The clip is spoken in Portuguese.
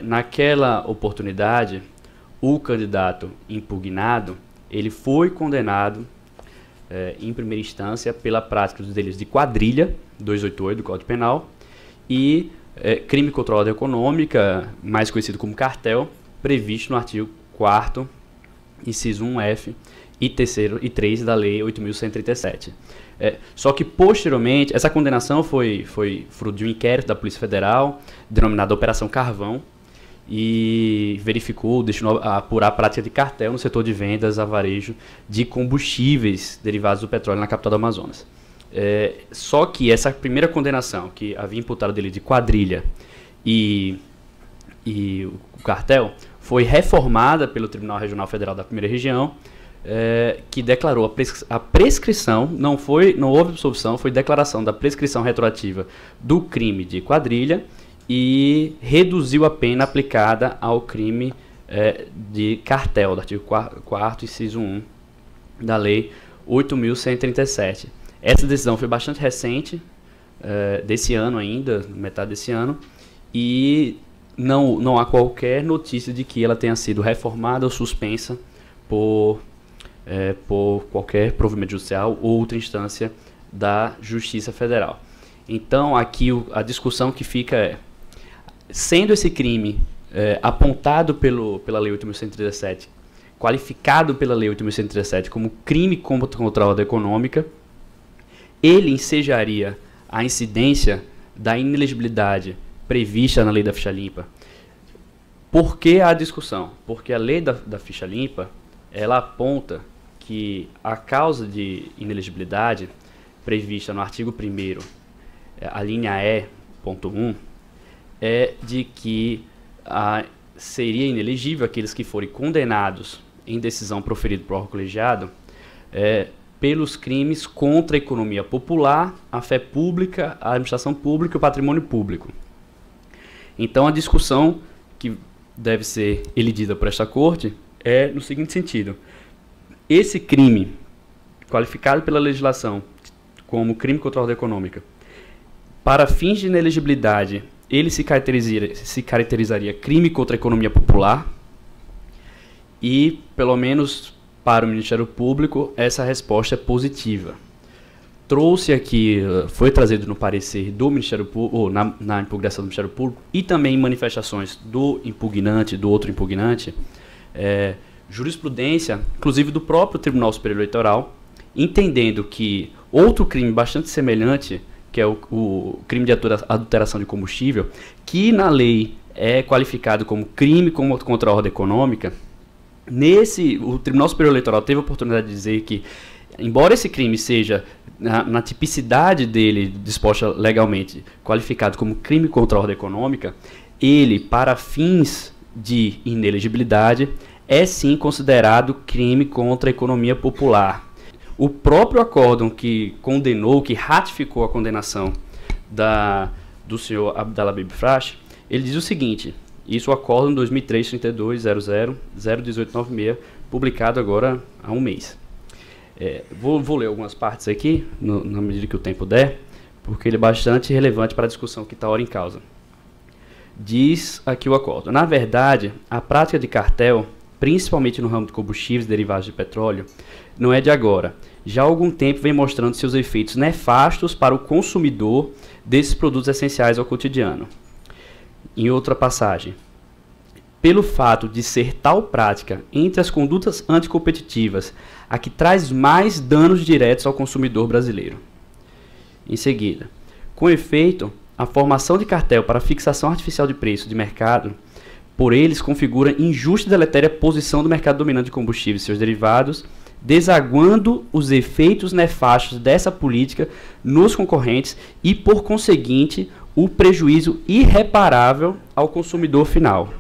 Naquela oportunidade, o candidato impugnado, ele foi condenado em primeira instância pela prática dos delitos de quadrilha, 288 do Código Penal, e crime contra a ordem econômica, mais conhecido como cartel, previsto no artigo 4º, inciso 1F e 3º e 3 da Lei 8.137. Só que, posteriormente, essa condenação foi fruto de um inquérito da Polícia Federal, denominada Operação Carvão, e destinou a apurar a prática de cartel no setor de vendas a varejo de combustíveis derivados do petróleo na capital do Amazonas. Só que essa primeira condenação, que havia imputado o delito de quadrilha e o cartel, foi reformada pelo Tribunal Regional Federal da Primeira Região, que declarou a prescrição, não houve absolvição, foi declaração da prescrição retroativa do crime de quadrilha e reduziu a pena aplicada ao crime de cartel, do artigo 4º, inciso 1 da Lei 8.137. Essa decisão foi bastante recente, desse ano ainda, metade desse ano, e não há qualquer notícia de que ela tenha sido reformada ou suspensa por qualquer provimento judicial ou outra instância da Justiça Federal. Então, aqui a discussão que fica sendo esse crime apontado pela Lei 8.137, qualificado pela Lei 8.137 como crime contra a ordem econômica, ele ensejaria a incidência da inelegibilidade prevista na Lei da Ficha Limpa. Por que a discussão? Porque a Lei da Ficha Limpa, ela aponta que a causa de inelegibilidade prevista no artigo 1º, a linha E, ponto 1, é de que seria inelegível aqueles que forem condenados em decisão proferida por órgão colegiado pelos crimes contra a economia popular, a fé pública, a administração pública e o patrimônio público. Então, a discussão que deve ser elidida por esta Corte é no seguinte sentido: esse crime, qualificado pela legislação como crime contra a ordem econômica, para fins de inelegibilidade, ele se caracterizaria crime contra a economia popular, e, pelo menos para o Ministério Público, essa resposta é positiva. Trouxe aqui, foi trazido no parecer do Ministério Público, ou na impugnação do Ministério Público, e também em manifestações do impugnante, do outro impugnante, jurisprudência, inclusive do próprio Tribunal Superior Eleitoral, entendendo que outro crime bastante semelhante, que é o crime de adulteração de combustível, que na lei é qualificado como crime contra a ordem econômica, o Tribunal Superior Eleitoral teve a oportunidade de dizer que, embora esse crime seja, na tipicidade dele, disposta legalmente, qualificado como crime contra a ordem econômica, ele, para fins de inelegibilidade, é sim considerado crime contra a economia popular. O próprio acórdão que condenou, que ratificou a condenação do senhor Abdallah Bibi Frache, ele diz o seguinte: isso o acórdão 2003-3200-01896, publicado agora há um mês. Vou ler algumas partes aqui, na medida que o tempo der, porque ele é bastante relevante para a discussão que está ora em causa. Diz aqui o acórdão: na verdade, a prática de cartel, principalmente no ramo de combustíveis derivados de petróleo, não é de agora. Já há algum tempo vem mostrando seus efeitos nefastos para o consumidor desses produtos essenciais ao cotidiano. Em outra passagem: pelo fato de ser tal prática entre as condutas anticompetitivas a que traz mais danos diretos ao consumidor brasileiro. Em seguida: com efeito, a formação de cartel para fixação artificial de preço de mercado por eles configura injusta e deletéria posição do mercado dominante de combustíveis e seus derivados, desaguando os efeitos nefastos dessa política nos concorrentes e, por conseguinte, o prejuízo irreparável ao consumidor final.